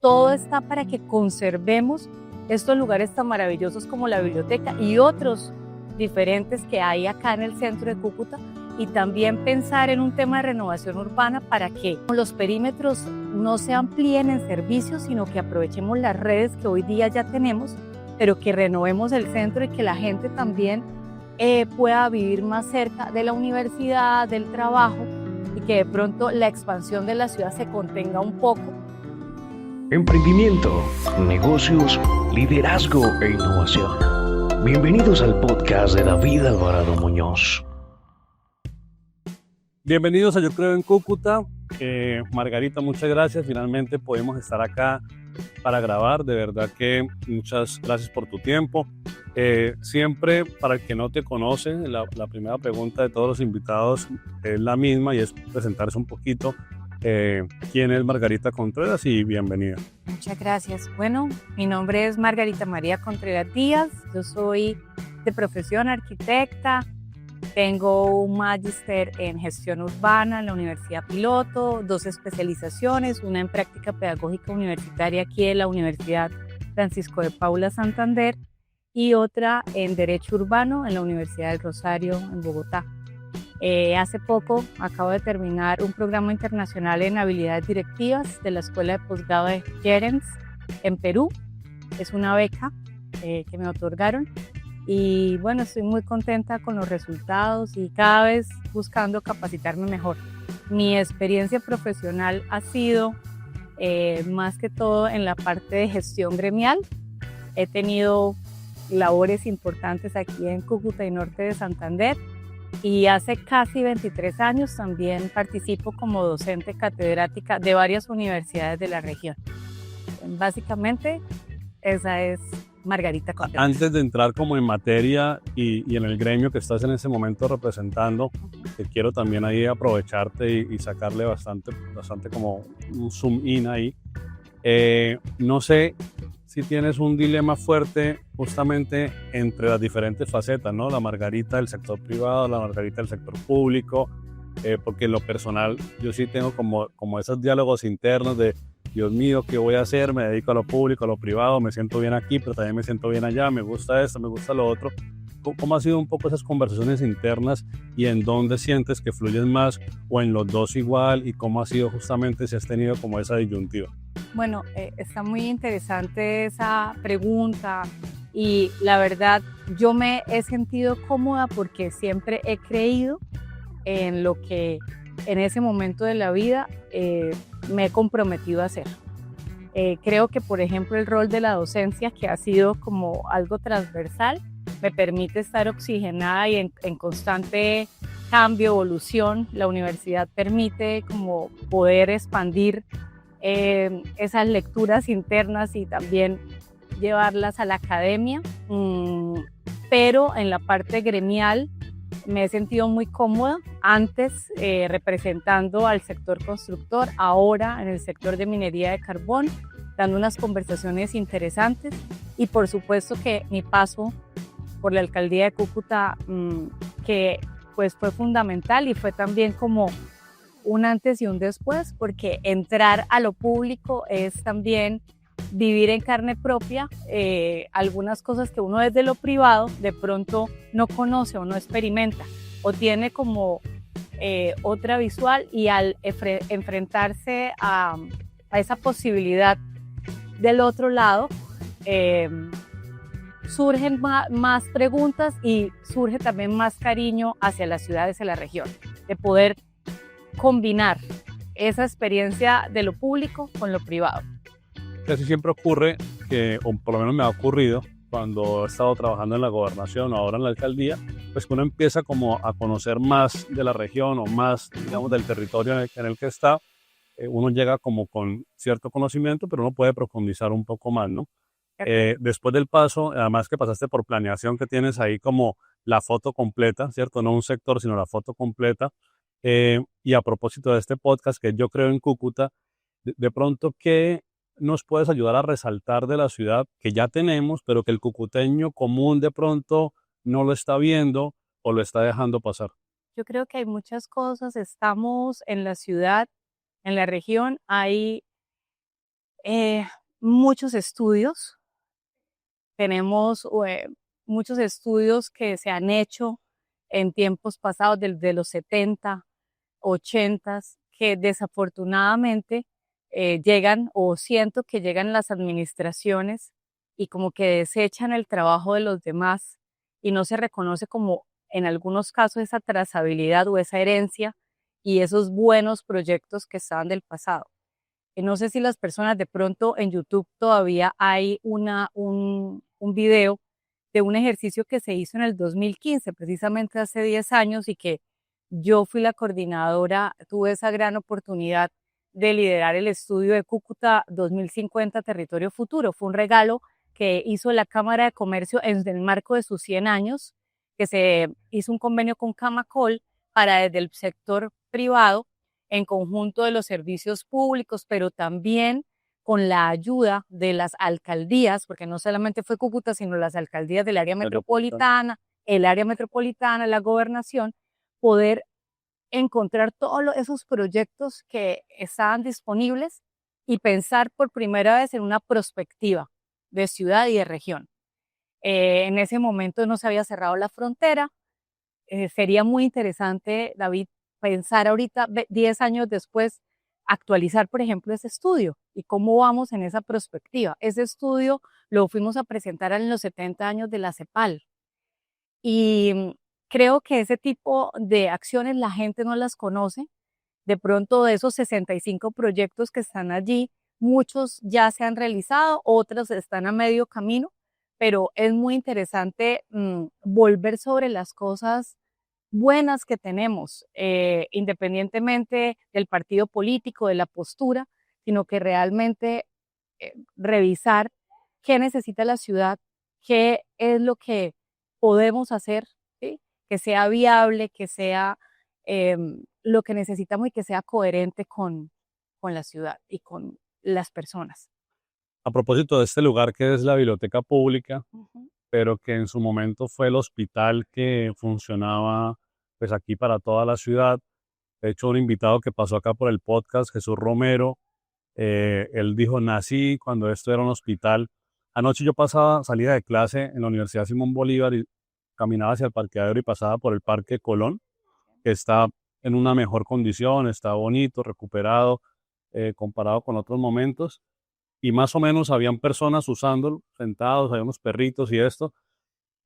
todo está para que conservemos estos lugares tan maravillosos como la biblioteca y otros diferentes que hay acá en el centro de Cúcuta, y también pensar en un tema de renovación urbana para que los perímetros no se amplíen en servicios, sino que aprovechemos las redes que hoy día ya tenemos, pero que renovemos el centro y que la gente también pueda vivir más cerca de la universidad, del trabajo, y que de pronto la expansión de la ciudad se contenga un poco. Emprendimiento, negocios, liderazgo e innovación. Bienvenidos al podcast de David Alvarado Muñoz. Bienvenidos a Yo Creo en Cúcuta. Margarita, muchas gracias. Finalmente podemos estar acá para grabar. De verdad que muchas gracias por tu tiempo. Siempre, para el que no te conoce, la primera pregunta de todos los invitados es la misma y es presentarse un poquito. ¿Quién es Margarita Contreras? Y bienvenida. Muchas gracias. Bueno, mi nombre es Margarita María Contreras Díaz. Yo soy de profesión arquitecta. Tengo un magíster en gestión urbana en la Universidad Piloto, 2 especializaciones, una en práctica pedagógica universitaria aquí en la Universidad Francisco de Paula Santander y otra en Derecho Urbano en la Universidad del Rosario en Bogotá. Hace poco acabo de terminar un programa internacional en habilidades directivas de la Escuela de Posgrado de Gerents en Perú. Es una beca que me otorgaron. Y bueno, estoy muy contenta con los resultados y cada vez buscando capacitarme mejor. Mi experiencia profesional ha sido más que todo en la parte de gestión gremial. He tenido labores importantes aquí en Cúcuta y Norte de Santander y hace casi 23 años también participo como docente catedrática de varias universidades de la región. Básicamente, esa es Margarita Contreras. Antes de entrar como en materia y en el gremio que estás en ese momento representando, que quiero también ahí aprovecharte y sacarle bastante como un zoom in ahí. No sé si tienes un dilema fuerte justamente entre las diferentes facetas, ¿no? La Margarita del sector privado, la Margarita del sector público, porque en lo personal yo sí tengo como esos diálogos internos de Dios mío, ¿qué voy a hacer? Me dedico a lo público, a lo privado, me siento bien aquí, pero también me siento bien allá, me gusta esto, me gusta lo otro. ¿Cómo ha sido un poco esas conversaciones internas y en dónde sientes que fluyen más o en los dos igual? ¿Y cómo ha sido justamente si has tenido como esa disyuntiva? Bueno, está muy interesante esa pregunta y la verdad yo me he sentido cómoda porque siempre he creído en lo que en ese momento de la vida me he comprometido a hacer. Creo que, por ejemplo, el rol de la docencia, que ha sido como algo transversal, me permite estar oxigenada y en constante cambio, evolución. La universidad permite como poder expandir esas lecturas internas y también llevarlas a la academia, pero en la parte gremial me he sentido muy cómoda, antes representando al sector constructor, ahora en el sector de minería de carbón, dando unas conversaciones interesantes y por supuesto que mi paso por la alcaldía de Cúcuta, que pues fue fundamental y fue también como un antes y un después, porque entrar a lo público es también vivir en carne propia algunas cosas que uno desde lo privado de pronto no conoce o no experimenta o tiene como otra visual, y al enfrentarse a esa posibilidad del otro lado surgen más preguntas y surge también más cariño hacia las ciudades de la región, de poder combinar esa experiencia de lo público con lo privado. Casi siempre ocurre que, o por lo menos me ha ocurrido, cuando he estado trabajando en la gobernación o ahora en la alcaldía, pues que uno empieza como a conocer más de la región o más, digamos, del territorio en el que está. Uno llega como con cierto conocimiento, pero uno puede profundizar un poco más, ¿no? Después del paso, además que pasaste por planeación, que tienes ahí como la foto completa, ¿cierto? No un sector, sino la foto completa. Y a propósito de este podcast que yo creo en Cúcuta, de pronto, ¿qué nos puedes ayudar a resaltar de la ciudad que ya tenemos, pero que el cucuteño común de pronto no lo está viendo o lo está dejando pasar? Yo creo que hay muchas cosas. Estamos en la ciudad, en la región, hay Eh, Muchos estudios, tenemos muchos estudios que se han hecho en tiempos pasados, desde los 70, 80, que desafortunadamente llegan, o siento que llegan las administraciones y como que desechan el trabajo de los demás y no se reconoce como en algunos casos esa trazabilidad o esa herencia y esos buenos proyectos que estaban del pasado. No sé si las personas de pronto en YouTube todavía hay un video de un ejercicio que se hizo en el 2015, precisamente hace 10 años, y que yo fui la coordinadora, tuve esa gran oportunidad de liderar el estudio de Cúcuta 2050 Territorio Futuro. Fue un regalo que hizo la Cámara de Comercio en el marco de sus 100 años, que se hizo un convenio con Camacol para desde el sector privado, en conjunto de los servicios públicos, pero también con la ayuda de las alcaldías, porque no solamente fue Cúcuta, sino las alcaldías del área metropolitana, el área metropolitana, la gobernación, poder encontrar todos esos proyectos que estaban disponibles y pensar por primera vez en una perspectiva de ciudad y de región. En ese momento no se había cerrado la frontera. Sería muy interesante, David, pensar ahorita, 10 años después, actualizar, por ejemplo, ese estudio y cómo vamos en esa perspectiva. Ese estudio lo fuimos a presentar en los 70 años de la CEPAL y creo que ese tipo de acciones la gente no las conoce. De pronto, de esos 65 proyectos que están allí, muchos ya se han realizado, otros están a medio camino, pero es muy interesante volver sobre las cosas buenas que tenemos, independientemente del partido político, de la postura, sino que realmente revisar qué necesita la ciudad, qué es lo que podemos hacer, ¿sí? Que sea viable, que sea lo que necesitamos y que sea coherente con la ciudad y con las personas. A propósito de este lugar que es la biblioteca pública, Ujú. pero que en su momento fue el hospital que funcionaba pues aquí para toda la ciudad. De hecho, un invitado que pasó acá por el podcast, Jesús Romero, él dijo, nací cuando esto era un hospital. Anoche yo salía de clase en la Universidad Simón Bolívar y caminaba hacia el parqueadero y pasaba por el Parque Colón, que está en una mejor condición, está bonito, recuperado, comparado con otros momentos. Y más o menos habían personas usándolo, sentados, había unos perritos y esto.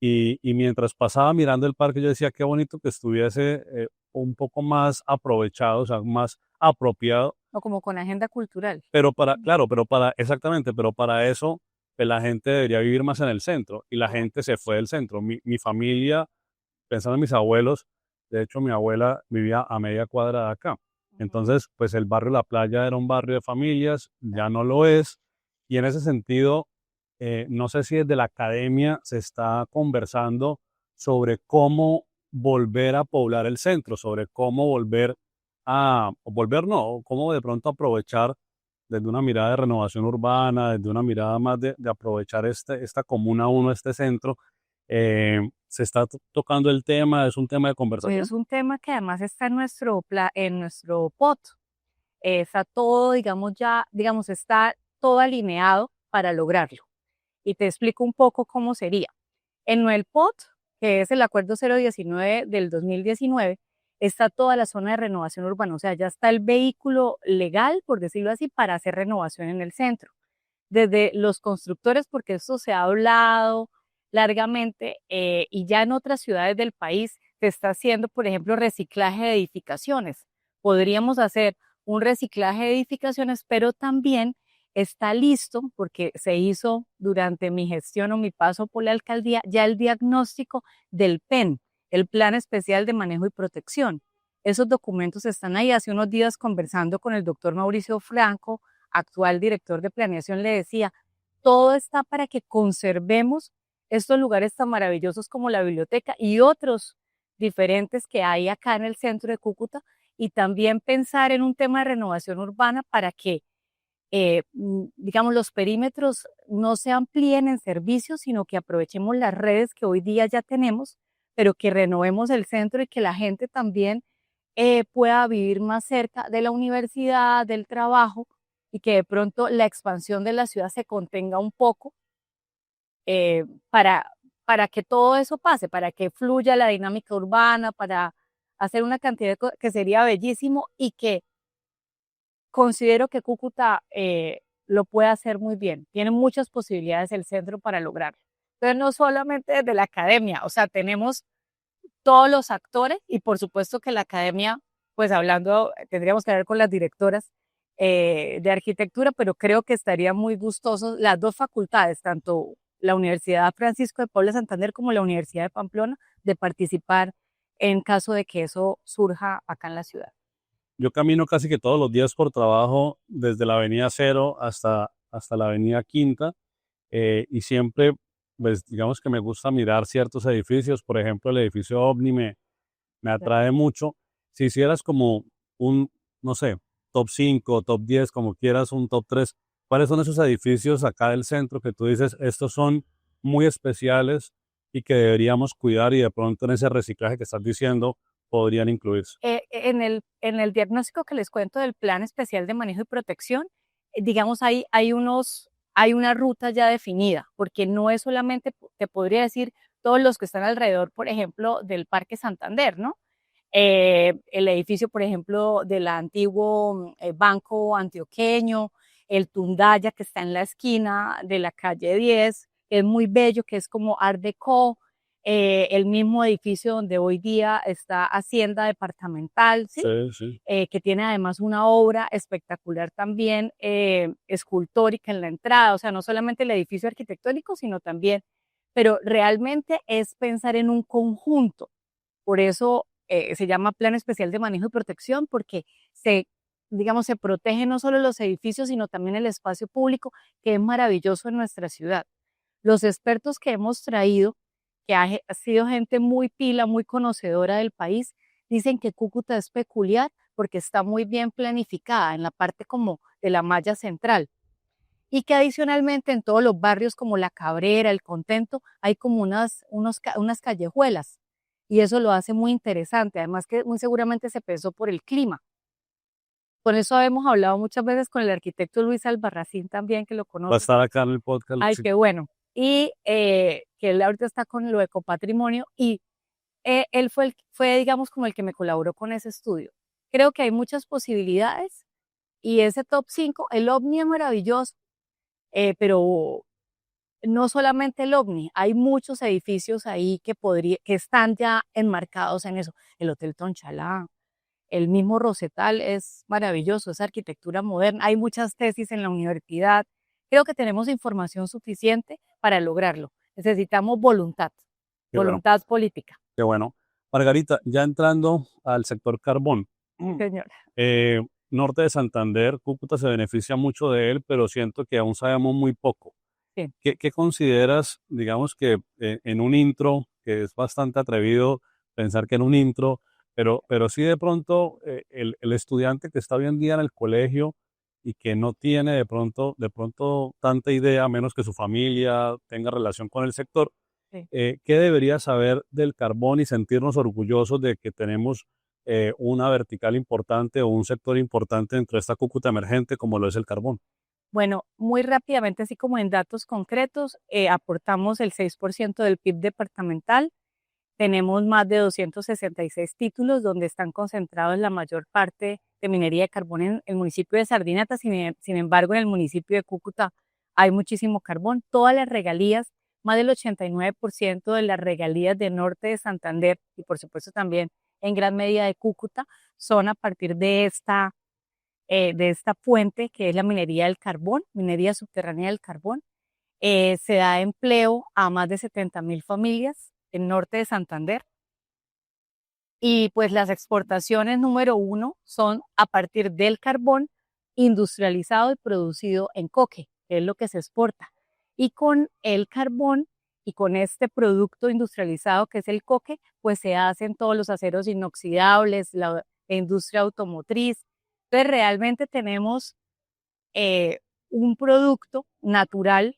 Y mientras pasaba mirando el parque, yo decía, qué bonito que estuviese un poco más aprovechado, o sea, más apropiado. O como con agenda cultural. Pero claro, exactamente, pero para eso pues, la gente debería vivir más en el centro y la gente se fue del centro. Mi familia, pensando en mis abuelos, de hecho mi abuela vivía a media cuadra de acá. Entonces, pues el barrio La Playa era un barrio de familias, ya no lo es. Y en ese sentido, no sé si desde la academia se está conversando sobre cómo volver a poblar el centro, sobre cómo volver o volver no, cómo de pronto aprovechar desde una mirada de renovación urbana, desde una mirada más de aprovechar esta comuna uno, este centro. Se está tocando el tema, es un tema de conversación. Es un tema que además está en nuestro POT. Está todo, digamos, digamos, está todo alineado para lograrlo. Y te explico un poco cómo sería. En el POT, que es el Acuerdo 019 del 2019, está toda la zona de renovación urbana, o sea, ya está el vehículo legal, por decirlo así, para hacer renovación en el centro. Desde los constructores, porque esto se ha hablado largamente, y ya en otras ciudades del país se está haciendo, por ejemplo, reciclaje de edificaciones. Podríamos hacer un reciclaje de edificaciones, pero también está listo, porque se hizo durante mi gestión o mi paso por la alcaldía, ya el diagnóstico del PEN, el Plan Especial de Manejo y Protección. Esos documentos están ahí. Hace unos días conversando con el doctor Mauricio Franco, actual director de planeación, le decía, todo está para que conservemos estos lugares tan maravillosos como la biblioteca y otros diferentes que hay acá en el centro de Cúcuta, y también pensar en un tema de renovación urbana para que digamos, los perímetros no se amplíen en servicios, sino que aprovechemos las redes que hoy día ya tenemos, pero que renovemos el centro y que la gente también pueda vivir más cerca de la universidad, del trabajo, y que de pronto la expansión de la ciudad se contenga un poco eh, para, para que todo eso pase, para que fluya la dinámica urbana, para hacer una cantidad de cosas que sería bellísimo y que considero que Cúcuta lo puede hacer muy bien. Tiene muchas posibilidades el centro para lograrlo. Entonces, no solamente desde la academia, o sea, tenemos todos los actores y por supuesto que la academia, pues hablando, tendríamos que hablar con las directoras de arquitectura, pero creo que estaría muy gustosos las dos facultades, tanto la Universidad Francisco de Paula Santander como la Universidad de Pamplona, de participar en caso de que eso surja acá en la ciudad. Yo camino casi que todos los días por trabajo, desde la Avenida Cero hasta la Avenida Quinta, y siempre, pues digamos que me gusta mirar ciertos edificios, por ejemplo, el edificio OVNI me atrae mucho. Si hicieras como un, no sé, top 5, top 10, como quieras, un top 3, ¿cuáles son esos edificios acá del centro que tú dices, estos son muy especiales y que deberíamos cuidar y de pronto en ese reciclaje que estás diciendo podrían incluirse? En el diagnóstico que les cuento del Plan Especial de Manejo y Protección, digamos, hay una ruta ya definida, porque no es solamente, te podría decir, todos los que están alrededor, por ejemplo, del Parque Santander, ¿no? El edificio, por ejemplo, del antiguo Banco Antioqueño, el Tundaya, que está en la esquina de la calle 10, que es muy bello, que es como Art Deco, el mismo edificio donde hoy día está Hacienda Departamental, ¿sí? Sí, sí. Que tiene además una obra espectacular también, escultórica en la entrada, o sea, no solamente el edificio arquitectónico, sino también, pero realmente es pensar en un conjunto. Por eso se llama Plan Especial de Manejo y Protección, porque digamos, se protege no solo los edificios, sino también el espacio público, que es maravilloso en nuestra ciudad. Los expertos que hemos traído, que ha sido gente muy pila, muy conocedora del país, dicen que Cúcuta es peculiar porque está muy bien planificada en la parte como de la malla central y que adicionalmente en todos los barrios como La Cabrera, El Contento, hay como unas callejuelas y eso lo hace muy interesante, además que muy seguramente se pensó por el clima. Con eso hemos hablado muchas veces con el arquitecto Luis Albarracín también, que lo Va a conoce. estar acá en el podcast. Ay, Sí. qué bueno. Y que él ahorita está con lo de Ecopatrimonio y él fue, digamos, como el que me colaboró con ese estudio. Creo que hay muchas posibilidades y ese top 5, el OVNI es maravilloso, pero no solamente el OVNI, hay muchos edificios ahí que están ya enmarcados en eso. El Hotel Tonchalá, el mismo Rosetal es maravilloso, es arquitectura moderna. Hay muchas tesis en la universidad. Creo que tenemos información suficiente para lograrlo. Necesitamos voluntad, Qué bueno, voluntad política. qué bueno. Margarita, ya entrando al sector carbón, Señora. eh, Norte de Santander, Cúcuta se beneficia mucho de él, pero siento que aún sabemos muy poco. Sí. ¿Qué consideras, digamos que en un intro, que es bastante atrevido pensar que en un intro, pero sí de pronto el estudiante que está hoy en día en el colegio y que no tiene de pronto tanta idea, a menos que su familia tenga relación con el sector, Sí. ¿qué debería saber del carbón y sentirnos orgullosos de que tenemos una vertical importante o un sector importante dentro de esta Cúcuta emergente como lo es el carbón? Bueno, muy rápidamente, así como en datos concretos, aportamos el 6% del PIB departamental. Tenemos más de 266 títulos donde están concentrados la mayor parte de minería de carbón en el municipio de Sardinata. Sin embargo, en el municipio de Cúcuta hay muchísimo carbón. Todas las regalías, más del 89% de las regalías de Norte de Santander y por supuesto también en gran medida de Cúcuta, son a partir de esta fuente que es la minería del carbón, minería subterránea del carbón. Se da empleo a más de 70.000 familias en Norte de Santander. Y pues las exportaciones número uno son a partir del carbón industrializado y producido en coque, que es lo que se exporta. Y con el carbón y con este producto industrializado que es el coque, pues se hacen todos los aceros inoxidables, la industria automotriz. Entonces realmente tenemos eh, un producto natural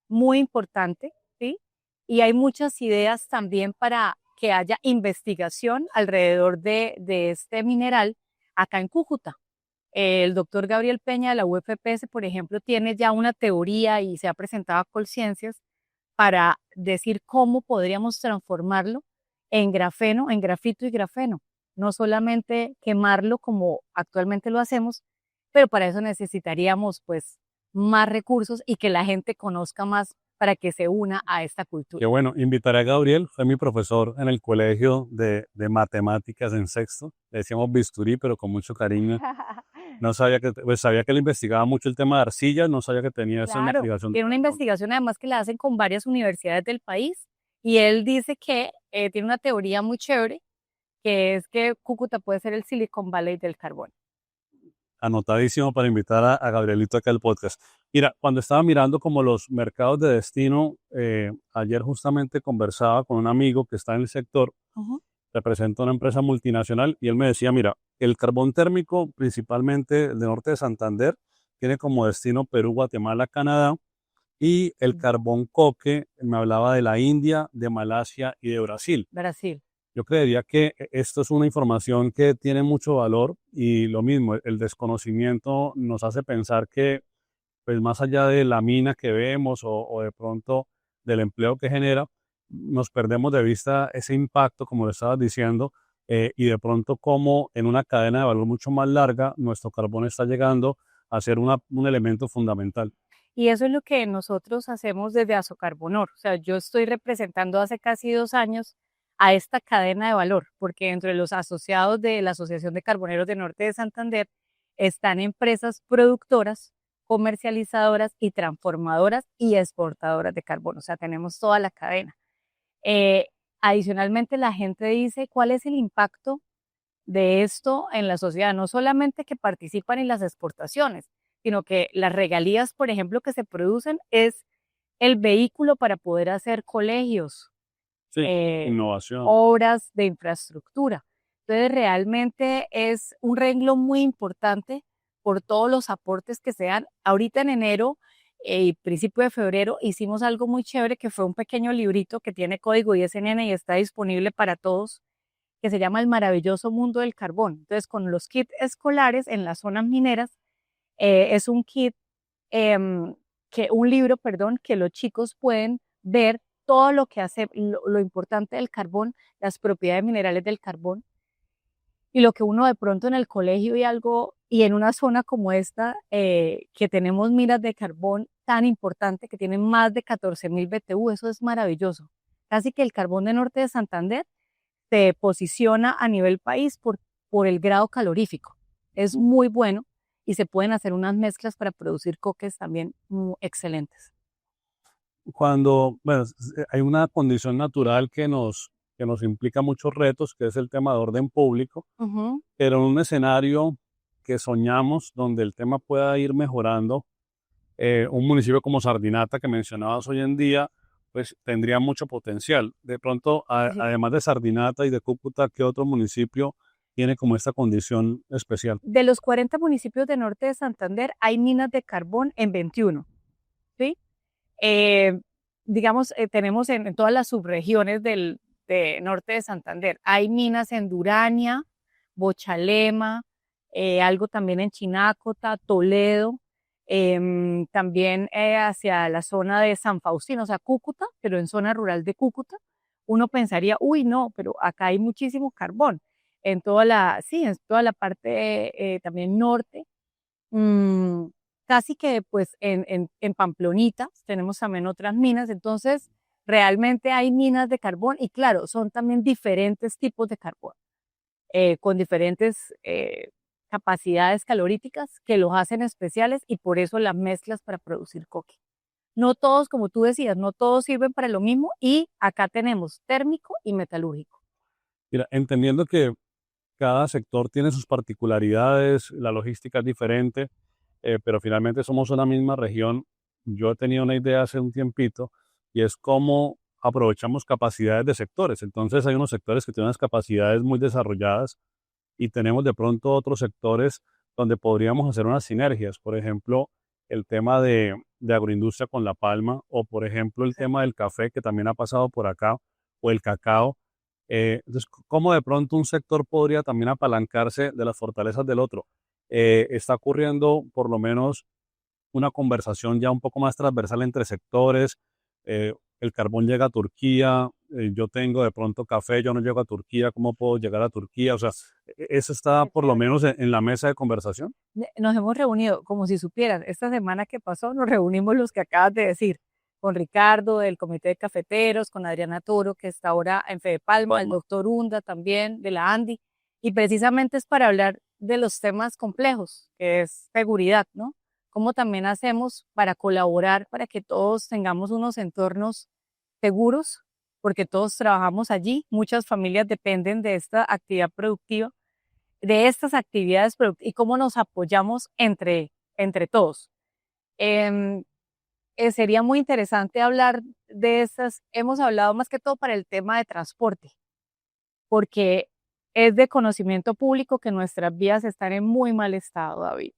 muy importante, ¿sí? Y hay muchas ideas también para que haya investigación alrededor de este mineral acá en Cúcuta. El doctor Gabriel Peña de la UFPS, por ejemplo, tiene ya una teoría y se ha presentado a Colciencias para decir cómo podríamos transformarlo en grafeno, en grafito y grafeno. No solamente quemarlo como actualmente lo hacemos, pero para eso necesitaríamos pues más recursos y que la gente conozca más para que se una a esta cultura. Qué bueno, invitaré a Gabriel, fue mi profesor en el colegio de matemáticas en sexto, le decíamos bisturí, pero con mucho cariño. No sabía que, pues sabía que él investigaba mucho el tema de arcillas, no sabía que tenía esa Claro, investigación. tiene una investigación además que la hacen con varias universidades del país y él dice que tiene una teoría muy chévere, que es que Cúcuta puede ser el Silicon Valley del carbón. Anotadísimo para invitar a Gabrielito acá al podcast. Mira, cuando estaba mirando como los mercados de destino, ayer justamente conversaba con un amigo que está en el sector, representa una empresa multinacional y él me decía, mira, el carbón térmico, principalmente el de norte de Santander, tiene como destino Perú, Guatemala, Canadá, y el carbón coque, me hablaba de la India, de Malasia y de Brasil. Brasil. Yo creería que esto es una información que tiene mucho valor y lo mismo, el desconocimiento nos hace pensar que, pues más allá de la mina que vemos o de pronto del empleo que genera, nos perdemos de vista ese impacto, como le estabas diciendo, y de pronto como en una cadena de valor mucho más larga, nuestro carbón está llegando a ser un elemento fundamental. Y eso es lo que nosotros hacemos desde Azocarbonor. O sea, yo estoy representando hace casi 2 años a esta cadena de valor, porque entre los asociados de la Asociación de Carboneros de Norte de Santander están empresas productoras, comercializadoras y transformadoras y exportadoras de carbón. O sea, tenemos toda la cadena. Adicionalmente, la gente dice cuál es el impacto de esto en la sociedad, no solamente que participan en las exportaciones, sino que las regalías, por ejemplo, que se producen es el vehículo para poder hacer colegios, Sí, innovación. obras de infraestructura. Entonces, realmente es un renglón muy importante por todos los aportes que se dan. Ahorita en enero y principio de febrero hicimos algo muy chévere que fue un pequeño librito que tiene código ISNN y está disponible para todos, que se llama El maravilloso mundo del carbón. Entonces, con los kits escolares en las zonas mineras, es un kit, un libro, perdón, que los chicos pueden ver todo lo que hace, lo importante del carbón, las propiedades minerales del carbón, y lo que uno de pronto en el colegio y en una zona como esta, que tenemos minas de carbón tan importante, que tienen más de 14.000 BTU, eso es maravilloso. Casi que el carbón de norte de Santander se posiciona a nivel país por el grado calorífico. Es muy bueno y se pueden hacer unas mezclas para producir coques también excelentes. Cuando, bueno, hay una condición natural que nos implica muchos retos, que es el tema de orden público, pero en un escenario que soñamos donde el tema pueda ir mejorando, un municipio como Sardinata que mencionabas hoy en día, pues tendría mucho potencial. De pronto, Sí. además de Sardinata y de Cúcuta, ¿qué otro municipio tiene como esta condición especial? De los 40 municipios de norte de Santander, hay minas de carbón en 21, ¿sí? Digamos, tenemos en todas las subregiones de norte de Santander. Hay minas en Durania, Bochalema, algo también en Chinácota, Toledo, también hacia la zona de San Faustino, o sea, Cúcuta, pero en zona rural de Cúcuta. Uno pensaría, uy, no, pero acá hay muchísimo carbón. En toda la parte también norte. Casi que pues en Pamplonita tenemos también otras minas, entonces realmente hay minas de carbón y claro, son también diferentes tipos de carbón, con diferentes capacidades caloríficas que los hacen especiales y por eso las mezclas para producir coque. No todos, como tú decías, no todos sirven para lo mismo y acá tenemos térmico y metalúrgico. Mira, entendiendo que cada sector tiene sus particularidades, la logística es diferente, pero finalmente somos una misma región. Yo he tenido una idea hace un tiempito y es cómo aprovechamos capacidades de sectores. Entonces hay unos sectores que tienen unas capacidades muy desarrolladas y tenemos de pronto otros sectores donde podríamos hacer unas sinergias. Por ejemplo, el tema de agroindustria con la palma o por ejemplo el tema del café que también ha pasado por acá o el cacao. Entonces, ¿cómo de pronto un sector podría también apalancarse de las fortalezas del otro? está ocurriendo por lo menos una conversación ya un poco más transversal entre sectores. El carbón llega a Turquía, yo tengo de pronto café, yo no llego a Turquía, ¿cómo puedo llegar a Turquía? O sea, eso está Qué por lo chévere. menos en la mesa de conversación. Nos hemos reunido, como si supieran, esta semana que pasó nos reunimos los que acabas de decir, con Ricardo del Comité de Cafeteros, con Adriana Toro, que está ahora en Fede Palma, el Palma. doctor Hunda también, de la Andi, y precisamente es para hablar de los temas complejos, que es seguridad, ¿no? Cómo también hacemos para colaborar, para que todos tengamos unos entornos seguros, porque todos trabajamos allí, muchas familias dependen de esta actividad productiva, de estas actividades y cómo nos apoyamos entre todos. Em, Sería muy interesante hablar de estas, hemos hablado más que todo para el tema de transporte, porque es de conocimiento público que nuestras vías están en muy mal estado, David.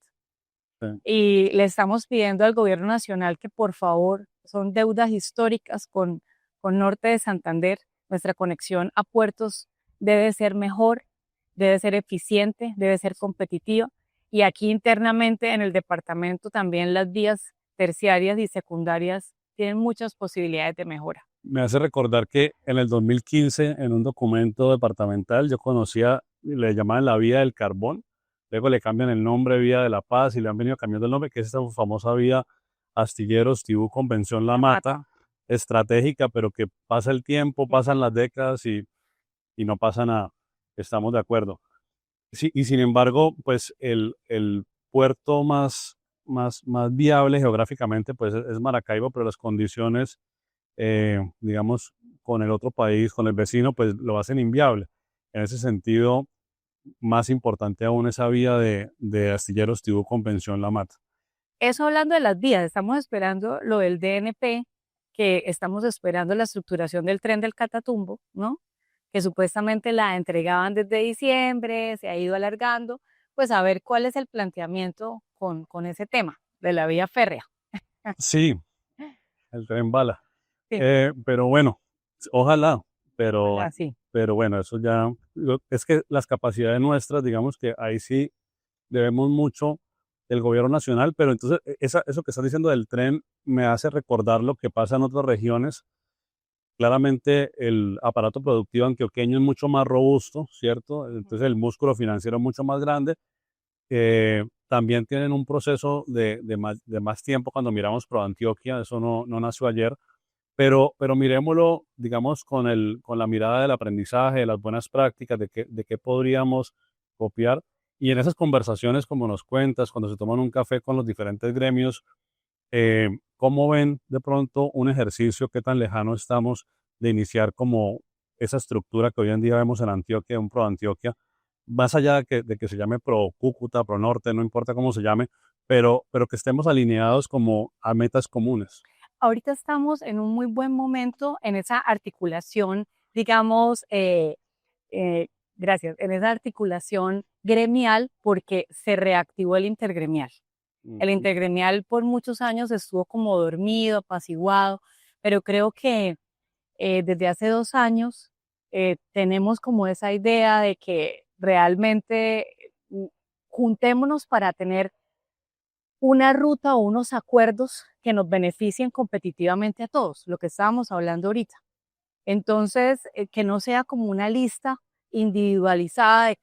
Sí. Y le estamos pidiendo al gobierno nacional que por favor, son deudas históricas con Norte de Santander, nuestra conexión a puertos debe ser mejor, debe ser eficiente, debe ser competitiva. Y aquí internamente en el departamento también las vías terciarias y secundarias tienen muchas posibilidades de mejora. Me hace recordar que en el 2015, en un documento departamental, yo conocía, le llamaban la vía del carbón, luego le cambian el nombre Vía de la Paz y le han venido cambiando el nombre, que es esta famosa vía Astilleros Tibú Convención La La Mata, mata. estratégica, pero que pasa el tiempo, pasan las décadas y no pasa nada. Estamos de acuerdo. Sí, y sin embargo, pues el puerto más viable geográficamente pues es Maracaibo, pero las condiciones, digamos, con el otro país, con el vecino, pues lo hacen inviable. En ese sentido, más importante aún esa vía de Astilleros Tibú Convención La Mata. Eso hablando de las vías, estamos esperando lo del DNP, que estamos esperando la estructuración del tren del Catatumbo, ¿no? Que supuestamente la entregaban desde diciembre, se ha ido alargando, pues a ver cuál es el planteamiento con ese tema de la vía férrea. Sí, el tren bala. Sí, Pero bueno, ojalá, pero, ojalá sí. pero bueno, eso ya, es que las capacidades nuestras, digamos que ahí sí debemos mucho del gobierno nacional, pero entonces eso que estás diciendo del tren me hace recordar lo que pasa en otras regiones. Claramente el aparato productivo antioqueño es mucho más robusto, ¿cierto? Entonces el músculo financiero es mucho más grande. También tienen un proceso de más tiempo cuando miramos Pro Antioquia, eso no nació ayer, pero miremoslo, digamos, con la mirada del aprendizaje, de las buenas prácticas, de qué podríamos copiar. Y en esas conversaciones, como nos cuentas, cuando se toman un café con los diferentes gremios, ¿cómo ven de pronto un ejercicio, qué tan lejano estamos de iniciar como esa estructura que hoy en día vemos en Antioquia, un Pro Antioquia, más allá de que se llame Pro Cúcuta, Pro Norte, no importa cómo se llame, pero que estemos alineados como a metas comunes? Ahorita estamos en un muy buen momento en esa articulación, digamos, eh, gracias, en esa articulación gremial porque se reactivó el intergremial. El Ujú. intergremial por muchos años estuvo como dormido, apaciguado, pero creo que desde hace 2 años tenemos como esa idea de que realmente mm, juntémonos para tener una ruta o unos acuerdos que nos beneficien competitivamente a todos, lo que estábamos hablando ahorita. Entonces, que no sea como una lista individualizada de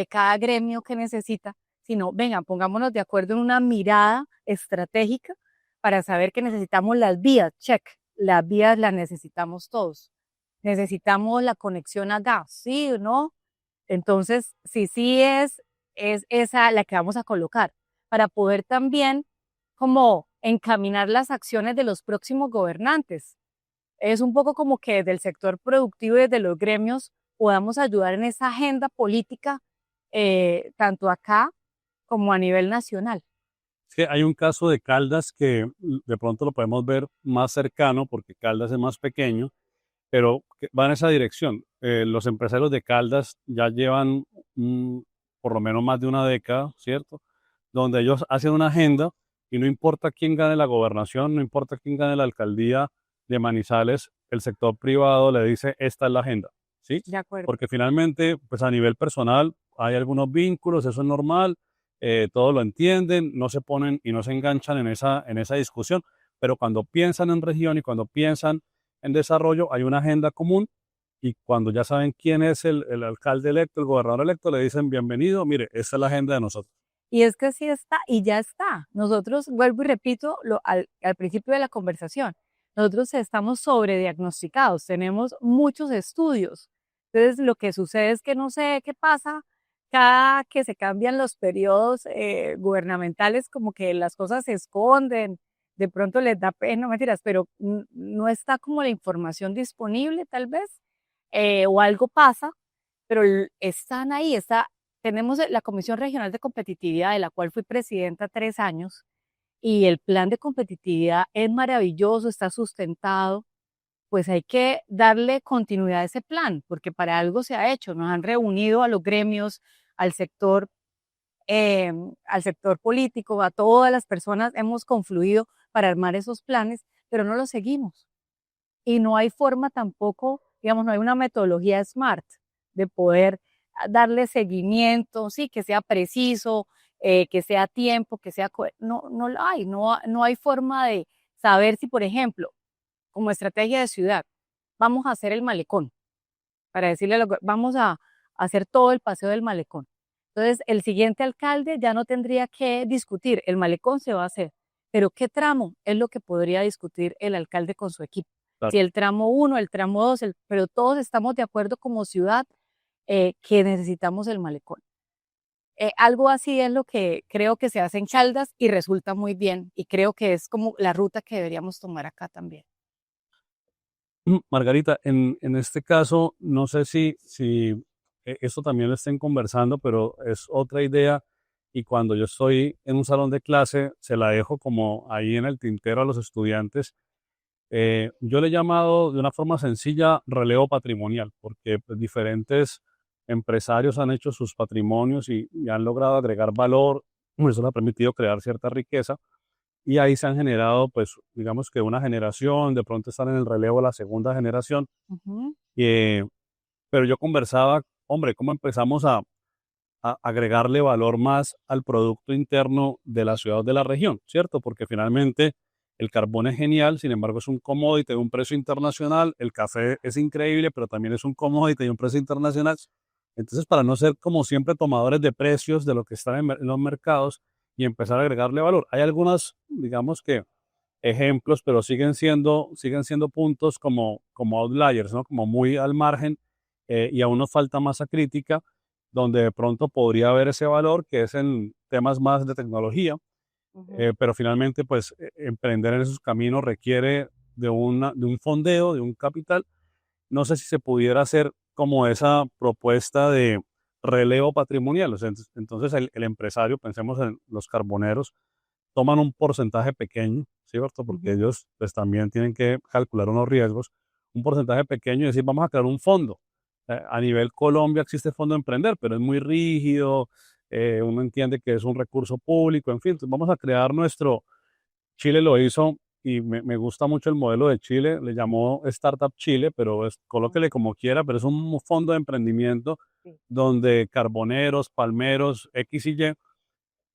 cada gremio que necesita, sino, venga, pongámonos de acuerdo en una mirada estratégica para saber que necesitamos las vías, check, las vías las necesitamos todos. Necesitamos la conexión a gas, ¿sí o no? Entonces, si sí es esa la que vamos a colocar para poder también como encaminar las acciones de los próximos gobernantes. Es un poco como que desde el sector productivo y desde los gremios podamos ayudar en esa agenda política, tanto acá como a nivel nacional. Es que hay un caso de Caldas que de pronto lo podemos ver más cercano porque Caldas es más pequeño, pero que va en esa dirección. Los empresarios de Caldas ya llevan por lo menos más de una década, ¿cierto? Donde ellos hacen una agenda y no importa quién gane la gobernación, no importa quién gane la alcaldía de Manizales, el sector privado le dice, esta es la agenda, ¿sí? De acuerdo. Porque finalmente, pues a nivel personal hay algunos vínculos, eso es normal, todo lo entienden, no se ponen y no se enganchan en esa discusión, pero cuando piensan en región y cuando piensan en desarrollo, hay una agenda común y cuando ya saben quién es el alcalde electo, el gobernador electo, le dicen bienvenido, mire, esta es la agenda de nosotros. Y es que sí está, y ya está. Nosotros, vuelvo y repito, al principio de la conversación, nosotros estamos sobrediagnosticados, tenemos muchos estudios. Entonces, lo que sucede es que no sé qué pasa, cada que se cambian los periodos gubernamentales, como que las cosas se esconden, de pronto les da pena, no mentiras, pero no está como la información disponible, tal vez, o algo pasa, pero están ahí, tenemos la Comisión Regional de Competitividad, de la cual fui presidenta 3 años, y el plan de competitividad es maravilloso, está sustentado, pues hay que darle continuidad a ese plan, porque para algo se ha hecho. Nos han reunido a los gremios, al sector, eh, al sector político, a todas las personas, hemos confluido para armar esos planes, pero no los seguimos. Y no hay forma tampoco, digamos, no hay una metodología SMART de poder darle seguimiento, sí, que sea preciso, que sea a tiempo, no lo hay, no hay forma de saber si, por ejemplo, como estrategia de ciudad, vamos a hacer el malecón, para decirle, vamos a hacer todo el paseo del malecón. Entonces, el siguiente alcalde ya no tendría que discutir, el malecón se va a hacer, pero ¿qué tramo es lo que podría discutir el alcalde con su equipo? Claro. Si el tramo 1, el tramo 2, pero todos estamos de acuerdo como ciudad que necesitamos el malecón. Algo así es lo que creo que se hace en Caldas y resulta muy bien, y creo que es como la ruta que deberíamos tomar acá también. Margarita, en este caso, no sé si esto también lo estén conversando, pero es otra idea y cuando yo estoy en un salón de clase, se la dejo como ahí en el tintero a los estudiantes. Yo le he llamado de una forma sencilla relevo patrimonial, porque pues, diferentes empresarios han hecho sus patrimonios y han logrado agregar valor, eso les ha permitido crear cierta riqueza y ahí se han generado, pues, digamos que una generación, de pronto están en el relevo la segunda generación, Ujú. eh, pero yo conversaba, hombre, ¿cómo empezamos a agregarle valor más al producto interno de la ciudad o de la región, ¿cierto? Porque finalmente el carbón es genial, sin embargo es un commodity de un precio internacional, el café es increíble, pero también es un commodity de un precio internacional. Entonces, para no ser como siempre tomadores de precios de lo que está en los mercados y empezar a agregarle valor, hay algunas, digamos que ejemplos, pero siguen siendo puntos como outliers, ¿no? Como muy al margen y aún nos falta masa crítica donde de pronto podría haber ese valor que es en temas más de tecnología, Ujú. pero finalmente pues emprender en esos caminos requiere de un fondeo, de un capital. No sé si se pudiera hacer como esa propuesta de relevo patrimonial. O sea, entonces el empresario, pensemos en los carboneros, toman un porcentaje pequeño, ¿cierto? Porque Ujú. ellos pues también tienen que calcular unos riesgos, un porcentaje pequeño y decir, vamos a crear un fondo. A nivel Colombia existe Fondo Emprender, pero es muy rígido, uno entiende que es un recurso público, en fin, entonces vamos a crear nuestro, Chile lo hizo y me gusta mucho el modelo de Chile, le llamó Startup Chile, pero colóquele como quiera, pero es un fondo de emprendimiento Sí. donde carboneros, palmeros, X y Y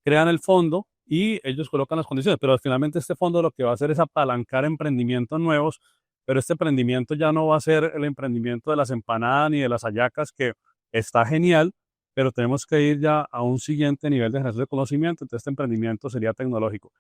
crean el fondo y ellos colocan las condiciones, pero finalmente este fondo lo que va a hacer es apalancar emprendimientos nuevos, pero este emprendimiento ya no va a ser el emprendimiento de las empanadas ni de las hallacas, que está genial, pero tenemos que ir ya a un siguiente nivel de generación de conocimiento, entonces este emprendimiento sería tecnológico.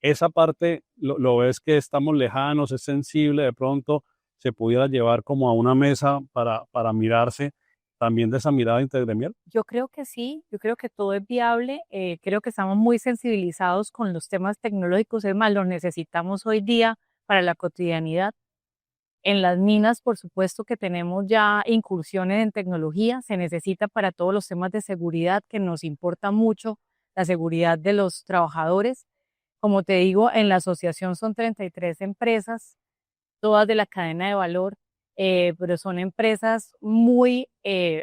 Esa parte lo ves que estamos lejanos, es sensible, de pronto se pudiera llevar como a una mesa para mirarse también de esa mirada intergremial. Yo creo que sí, yo creo que todo es viable, creo que estamos muy sensibilizados con los temas tecnológicos, es más, los necesitamos hoy día para la cotidianidad. En las minas, por supuesto que tenemos ya incursiones en tecnología, se necesita para todos los temas de seguridad que nos importa mucho, la seguridad de los trabajadores. Como te digo, en la asociación son 33 empresas, todas de la cadena de valor, pero son empresas muy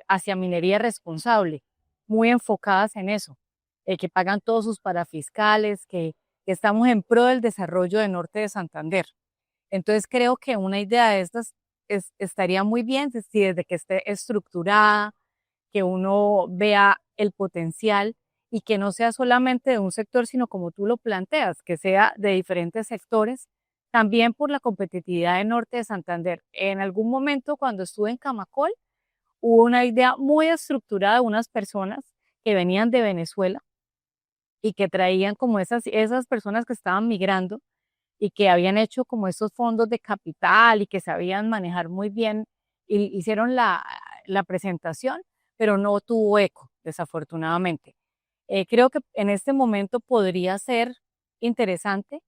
hacia minería responsable, muy enfocadas en eso, que pagan todos sus parafiscales, que estamos en pro del desarrollo de Norte de Santander. Entonces creo que una idea de estas estaría muy bien si desde que esté estructurada, que uno vea el potencial y que no sea solamente de un sector, sino como tú lo planteas, que sea de diferentes sectores, también por la competitividad de Norte de Santander. En algún momento, cuando estuve en Camacol, hubo una idea muy estructurada de unas personas que venían de Venezuela y que traían como esas personas que estaban migrando y que habían hecho como esos fondos de capital y que sabían manejar muy bien, y hicieron la presentación, pero no tuvo eco, desafortunadamente. Creo que en este momento podría ser interesante.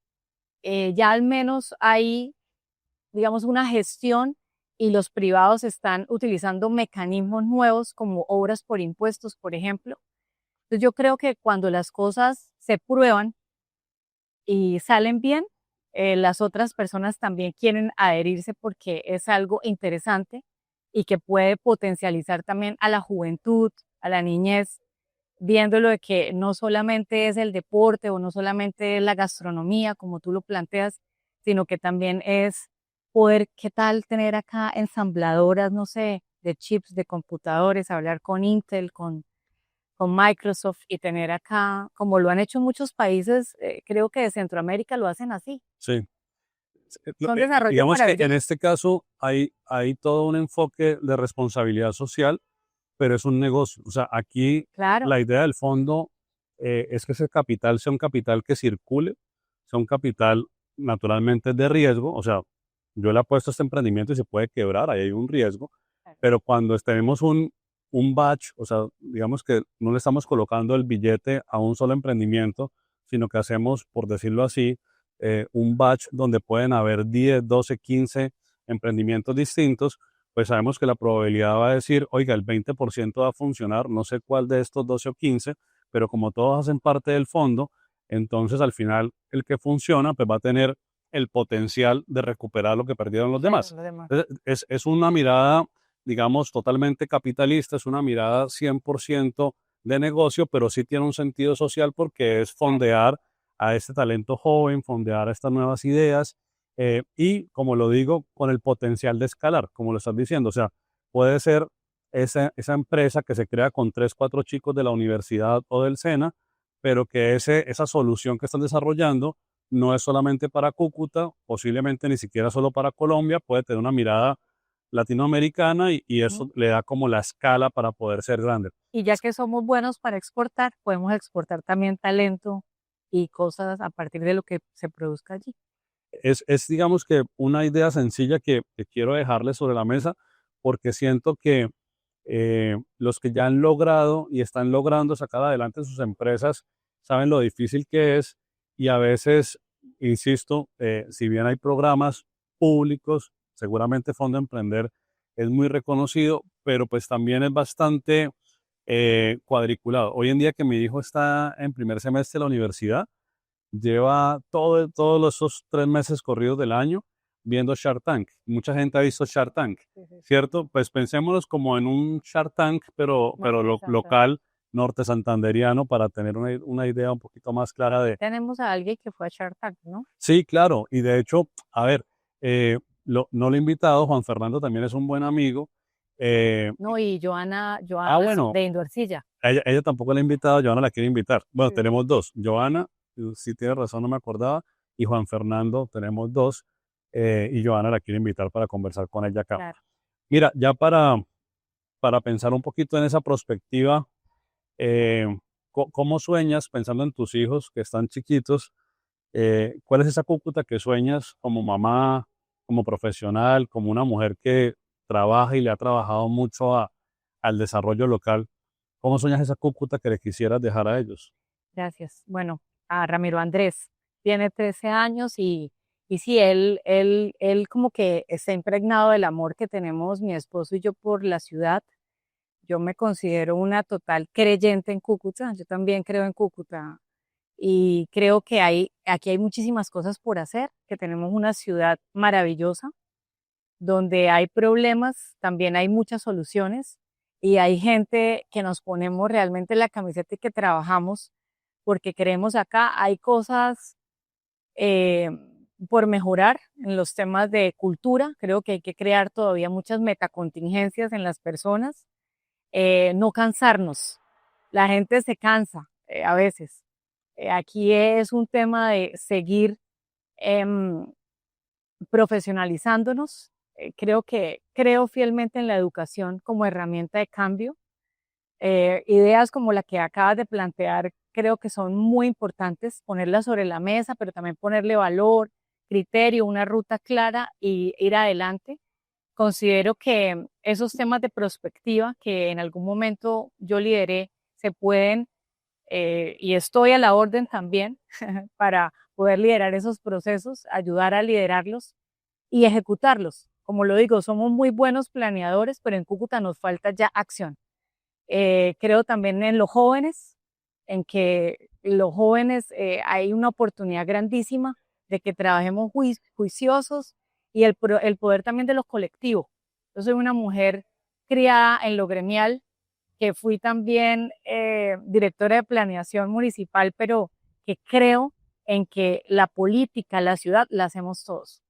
Ya al menos hay, digamos, una gestión y los privados están utilizando mecanismos nuevos como obras por impuestos, por ejemplo. Entonces yo creo que cuando las cosas se prueban y salen bien, las otras personas también quieren adherirse porque es algo interesante y que puede potencializar también a la juventud, a la niñez, viéndolo de que no solamente es el deporte o no solamente es la gastronomía, como tú lo planteas, sino que también es poder, ¿qué tal tener acá ensambladoras, no sé, de chips de computadores, hablar con Intel, con Microsoft y tener acá, como lo han hecho muchos países, creo que de Centroamérica lo hacen así. Sí. Son desarrollos Digamos que en maravillosos. este caso hay todo un enfoque de responsabilidad social, pero es un negocio. O sea, aquí Claro, la idea del fondo es que ese capital sea un capital que circule, sea un capital naturalmente de riesgo. O sea, yo le apuesto a este emprendimiento y se puede quebrar, ahí hay un riesgo, pero cuando tenemos un batch, o sea, digamos que no le estamos colocando el billete a un solo emprendimiento, sino que hacemos, por decirlo así, un batch donde pueden haber 10, 12, 15 emprendimientos distintos, pues sabemos que la probabilidad va a decir, oiga, el 20% va a funcionar, no sé cuál de estos 12 o 15, pero como todos hacen parte del fondo, entonces al final el que funciona pues va a tener el potencial de recuperar lo que perdieron los claro, demás. lo demás. Entonces, es una mirada, digamos, totalmente capitalista, es una mirada 100% de negocio, pero sí tiene un sentido social porque es fondear a este talento joven, fondear a estas nuevas ideas y, como lo digo, con el potencial de escalar, como lo estás diciendo. O sea, puede ser esa empresa que se crea con 3, 4 chicos de la universidad o del SENA, pero que esa solución que están desarrollando no es solamente para Cúcuta, posiblemente ni siquiera solo para Colombia, puede tener una mirada latinoamericana y Ujú. eso le da como la escala para poder ser grande. Y ya que somos buenos para exportar, podemos exportar también talento y cosas a partir de lo que se produzca allí. Digamos que una idea sencilla que quiero dejarle sobre la mesa, porque siento que los que ya han logrado y están logrando sacar adelante sus empresas saben lo difícil que es y a veces, insisto, si bien hay programas públicos, seguramente Fondo Emprender es muy reconocido, pero pues también es bastante cuadriculado. Hoy en día que mi hijo está en primer semestre de la universidad, lleva todos esos 3 meses corridos del año viendo Shark Tank. Mucha gente ha visto Shark Tank, Sí, sí, sí. ¿cierto? Pues pensémonos como en un Shark Tank, Muy interesante. local, norte santanderiano, para tener una idea un poquito más clara de... Tenemos a alguien que fue a Shark Tank, ¿no? Sí, claro, y de hecho, a ver, no lo he invitado, Juan Fernando también es un buen amigo. eh, No, y Joana bueno, de Indoorcilla. ella tampoco la he invitado, Joana la quiere invitar. Bueno, Sí. tenemos dos. Joana, si tienes razón, no me acordaba. Y Juan Fernando, tenemos dos. Y Joana la quiere invitar para conversar con ella acá. Claro. Mira, ya para pensar un poquito en esa perspectiva, eh, ¿cómo sueñas pensando en tus hijos que están chiquitos? ¿Cuál es esa Cúcuta que sueñas como mamá, como profesional, como una mujer que trabaja y le ha trabajado mucho al desarrollo local? ¿Cómo sueñas esa Cúcuta que le quisieras dejar a ellos? Gracias. Bueno, a Ramiro Andrés tiene 13 años y sí, él como que está impregnado del amor que tenemos mi esposo y yo por la ciudad. Yo me considero una total creyente en Cúcuta, yo también creo en Cúcuta y creo que aquí hay muchísimas cosas por hacer, que tenemos una ciudad maravillosa, donde hay problemas, también hay muchas soluciones y hay gente que nos ponemos realmente la camiseta y que trabajamos porque creemos acá. Hay cosas eh, por mejorar en los temas de cultura. Creo que hay que crear todavía muchas metacontingencias en las personas, no cansarnos. La gente se cansa. a veces. Aquí es un tema de seguir em, profesionalizándonos. Creo fielmente en la educación como herramienta de cambio. Ideas como la que acabas de plantear creo que son muy importantes, ponerlas sobre la mesa, pero también ponerle valor, criterio, una ruta clara y ir adelante. Considero que esos temas de prospectiva que en algún momento yo lideré se pueden, y estoy a la orden también para poder liderar esos procesos, ayudar a liderarlos y ejecutarlos. Como lo digo, somos muy buenos planeadores, pero en Cúcuta nos falta ya acción. Creo también en los jóvenes, en que los jóvenes hay una oportunidad grandísima de que trabajemos juiciosos y el poder también de los colectivos. Yo soy una mujer criada en lo gremial, que fui también directora de planeación municipal, pero que creo en que la política, la ciudad, la hacemos todos.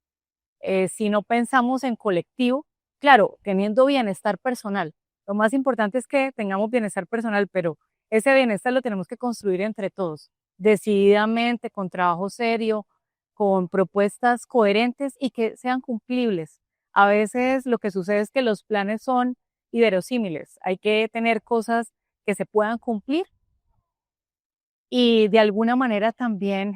Si no pensamos en colectivo, claro, teniendo bienestar personal. Lo más importante es que tengamos bienestar personal, pero ese bienestar lo tenemos que construir entre todos, decididamente, con trabajo serio, con propuestas coherentes y que sean cumplibles. A veces lo que sucede es que los planes son inverosímiles. Hay que tener cosas que se puedan cumplir y de alguna manera también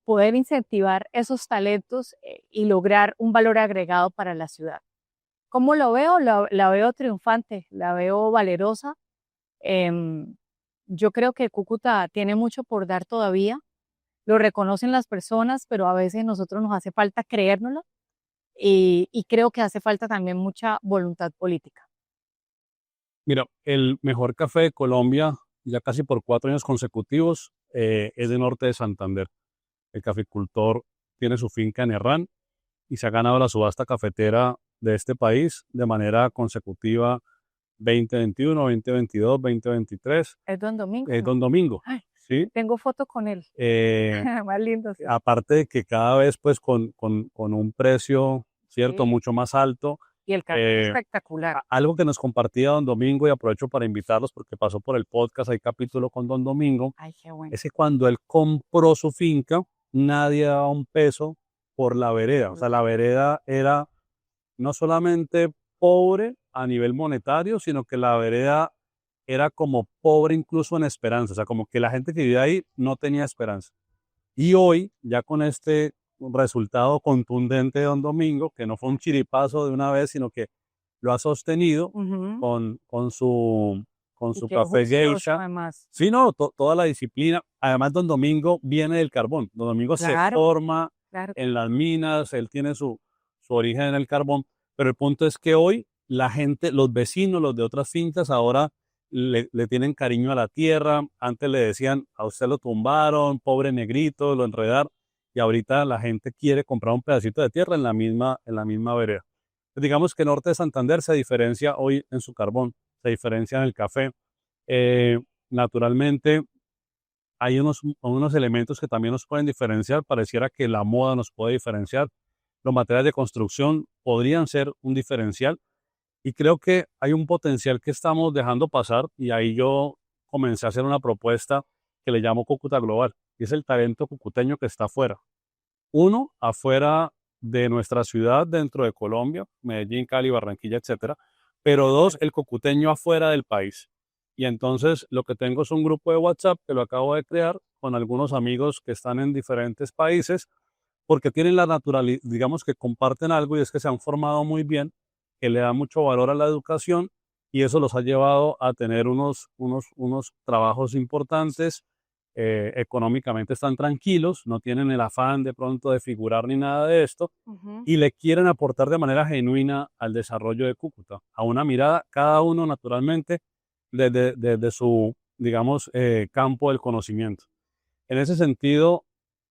poder incentivar esos talentos y lograr un valor agregado para la ciudad. ¿Cómo lo veo? La veo triunfante, la veo valerosa. Em, yo creo que Cúcuta tiene mucho por dar todavía. Lo reconocen las personas, pero a veces nosotros nos hace falta creérnoslo y creo que hace falta también mucha voluntad política. Mira, el mejor café de Colombia, ya casi por 4 años consecutivos, es de Norte de Santander. El caficultor tiene su finca en Herrán y se ha ganado la subasta cafetera de este país de manera consecutiva 2021, 2022, 2023. Es Don Domingo, Es ¿no? Don Domingo, Ay, ¿sí? tengo foto con él. Más lindo, sí. Aparte de que cada vez pues con un precio, ¿cierto? Sí. Mucho más alto. Y el café es espectacular. Algo que nos compartía Don Domingo, y aprovecho para invitarlos porque pasó por el podcast, hay capítulo con Don Domingo, Ay, qué bueno. es que cuando él compró su finca, nadie daba un peso por la vereda. O sea, la vereda era no solamente pobre a nivel monetario, sino que la vereda era como pobre incluso en esperanza. O sea, como que la gente que vivía ahí no tenía esperanza. Y hoy, ya con este resultado contundente de Don Domingo, que no fue un chiripazo de una vez, sino que lo ha sostenido Ujú. con Y su qué café juicioso, geisha. además. Sí, no, toda la disciplina. Además, Don Domingo viene del carbón. Don Domingo se Claro, forma claro. en las minas, él tiene su origen en el carbón, pero el punto es que hoy la gente, los vecinos, los de otras fincas, ahora le tienen cariño a la tierra. Antes le decían, a usted lo tumbaron, pobre negrito, lo enredaron, y ahorita la gente quiere comprar un pedacito de tierra en la misma vereda. Digamos que Norte de Santander se diferencia hoy en su carbón, se diferencia en el café. Naturalmente, hay unos elementos que también nos pueden diferenciar. Pareciera que la moda nos puede diferenciar. Los materiales de construcción podrían ser un diferencial. Y creo que hay un potencial que estamos dejando pasar. Y ahí yo comencé a hacer una propuesta que le llamo Cúcuta Global. Y es el talento cucuteño que está afuera. Uno, afuera de nuestra ciudad, dentro de Colombia, Medellín, Cali, Barranquilla, etcétera. Pero dos, el cucuteño afuera del país. Y entonces lo que tengo es un grupo de WhatsApp que lo acabo de crear con algunos amigos que están en diferentes países porque tienen la naturalidad, digamos que comparten algo y es que se han formado muy bien, que le dan mucho valor a la educación y eso los ha llevado a tener unos trabajos importantes, económicamente están tranquilos, no tienen el afán de pronto de figurar ni nada de esto Ujú. y le quieren aportar de manera genuina al desarrollo de Cúcuta, a una mirada, cada uno naturalmente desde su, digamos, campo del conocimiento. En ese sentido,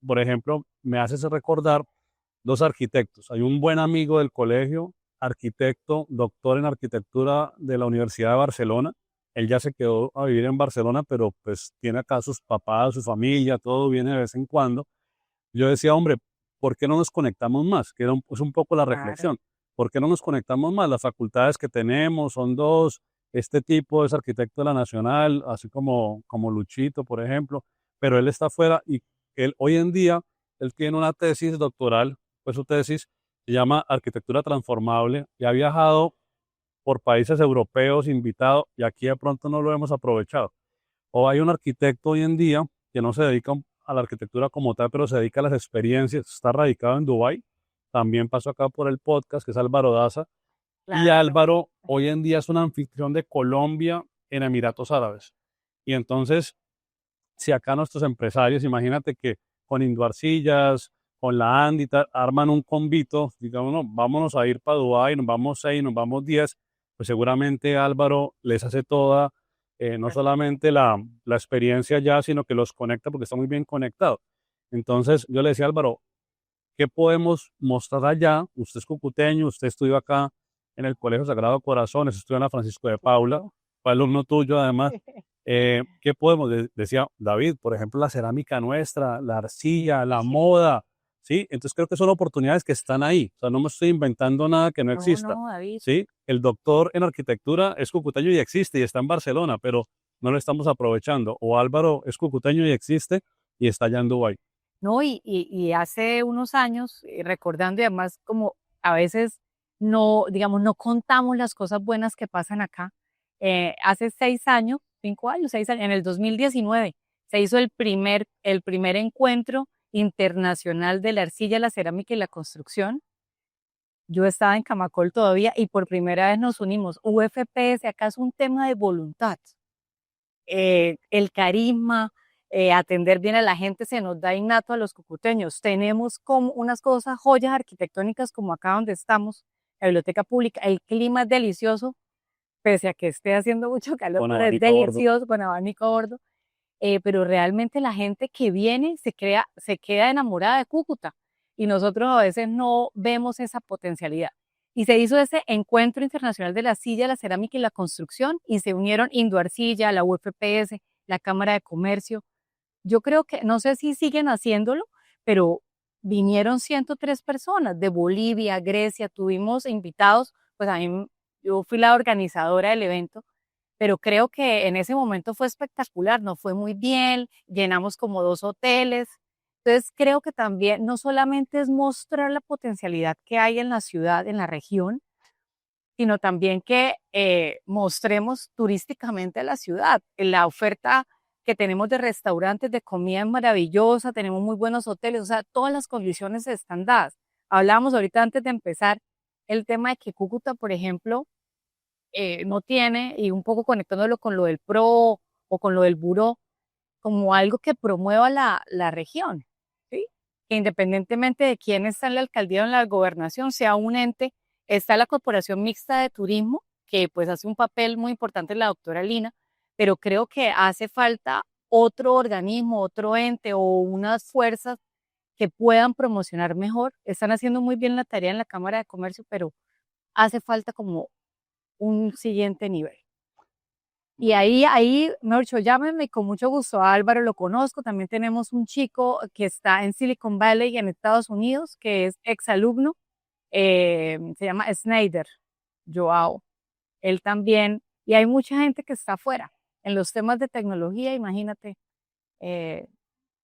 por ejemplo, me haces recordar dos arquitectos. Hay un buen amigo del colegio, arquitecto, doctor en arquitectura de la Universidad de Barcelona. Él ya se quedó a vivir en Barcelona, pero pues tiene acá sus papás, su familia, todo viene de vez en cuando. Yo decía, hombre, ¿por qué no nos conectamos más? Es un poco la Claro. reflexión. ¿Por qué no nos conectamos más? Las facultades que tenemos son dos, este tipo es arquitecto de la Nacional, así como Luchito, por ejemplo, pero él está afuera y él hoy en día, él tiene una tesis doctoral, pues su tesis se llama Arquitectura Transformable y ha viajado por países europeos invitado y aquí de pronto no lo hemos aprovechado. O hay un arquitecto hoy en día que no se dedica a la arquitectura como tal, pero se dedica a las experiencias, está radicado en Dubái, también pasó acá por el podcast, que es Álvaro Daza, y Claro. Álvaro hoy en día es un anfitrión de Colombia en Emiratos Árabes. Y entonces, si acá nuestros empresarios, imagínate que con Induarcillas, con la Andy, arman un convito, digamos, no, vámonos a ir para Dubái, nos vamos 6, nos vamos 10, pues seguramente Álvaro les hace toda, no solamente la experiencia ya, sino que los conecta porque está muy bien conectado. Entonces yo le decía a Álvaro, ¿qué podemos mostrar allá? Usted es cucuteño, usted estudió acá en el Colegio Sagrado Corazón, estudió en la Francisco de Paula, fue alumno tuyo además. ¿Qué podemos? Decía David, por ejemplo, la cerámica nuestra, la arcilla, la moda, ¿sí? Entonces creo que son oportunidades que están ahí. O sea, no me estoy inventando nada que no No, exista, no, David. ¿sí? El doctor en arquitectura es cucuteño y existe y está en Barcelona, pero no lo estamos aprovechando. O Álvaro es cucuteño y existe y está allá en Dubái. No, y hace unos años, recordando y además como a veces no, digamos, no contamos las cosas buenas que pasan acá. Hace 6 años, 5 años, 6 años, en el 2019 se hizo el primer encuentro internacional de la arcilla, la cerámica y la construcción. Yo estaba en Camacol todavía y por primera vez nos unimos. UFPS, acá es un tema de voluntad. El carisma, atender bien a la gente se nos da innato a los cucuteños. Tenemos como unas cosas, joyas arquitectónicas como acá donde estamos, la biblioteca pública, el clima es delicioso, pese a que esté haciendo mucho calor, Con pero es abanico a bordo. delicioso con abanico a bordo. Pero realmente la gente que viene se queda enamorada de Cúcuta y nosotros a veces no vemos esa potencialidad. Y se hizo ese encuentro internacional de la silla, la cerámica y la construcción y se unieron Induarcilla, la UFPS, la Cámara de Comercio. Yo creo que, no sé si siguen haciéndolo, pero vinieron 103 personas de Bolivia, Grecia, tuvimos invitados, pues yo fui la organizadora del evento, pero creo que en ese momento fue espectacular, nos fue muy bien, llenamos como 2 hoteles. Entonces creo que también no solamente es mostrar la potencialidad que hay en la ciudad, en la región, sino también que mostremos turísticamente la ciudad. La oferta que tenemos de restaurantes, de comida es maravillosa, tenemos muy buenos hoteles, o sea, todas las condiciones están dadas. Hablábamos ahorita antes de empezar el tema de que Cúcuta, por ejemplo, no tiene, y un poco conectándolo con lo del PRO o con lo del Buró, como algo que promueva la región, ¿sí? Que independientemente de quién está en la alcaldía o en la gobernación, sea un ente, está la Corporación Mixta de Turismo, que pues hace un papel muy importante la doctora Lina, pero creo que hace falta otro organismo, otro ente o unas fuerzas que puedan promocionar mejor. Están haciendo muy bien la tarea en la Cámara de Comercio, pero hace falta como un siguiente nivel. Y ahí, mejor dicho, llámenme y con mucho gusto. A Álvaro lo conozco. También tenemos un chico que está en Silicon Valley en Estados Unidos, que es exalumno, se llama Snyder, Joao. Él también. Y hay mucha gente que está afuera. En los temas de tecnología, imagínate,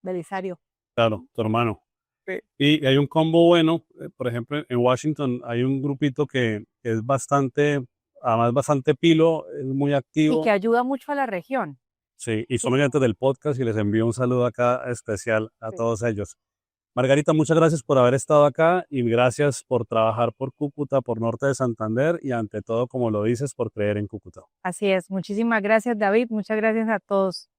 Belisario. Claro, tu hermano. Sí. Y hay un combo bueno, por ejemplo, en Washington hay un grupito que es bastante, además bastante pilo, es muy Y activo. que ayuda mucho a la región. Sí, y son oyentes del podcast y les envío un saludo acá especial a Sí. todos ellos. Margarita, muchas gracias por haber estado acá y gracias por trabajar por Cúcuta, por Norte de Santander y ante todo, como lo dices, por creer en Cúcuta. Así es. Muchísimas gracias, David. Muchas gracias a todos.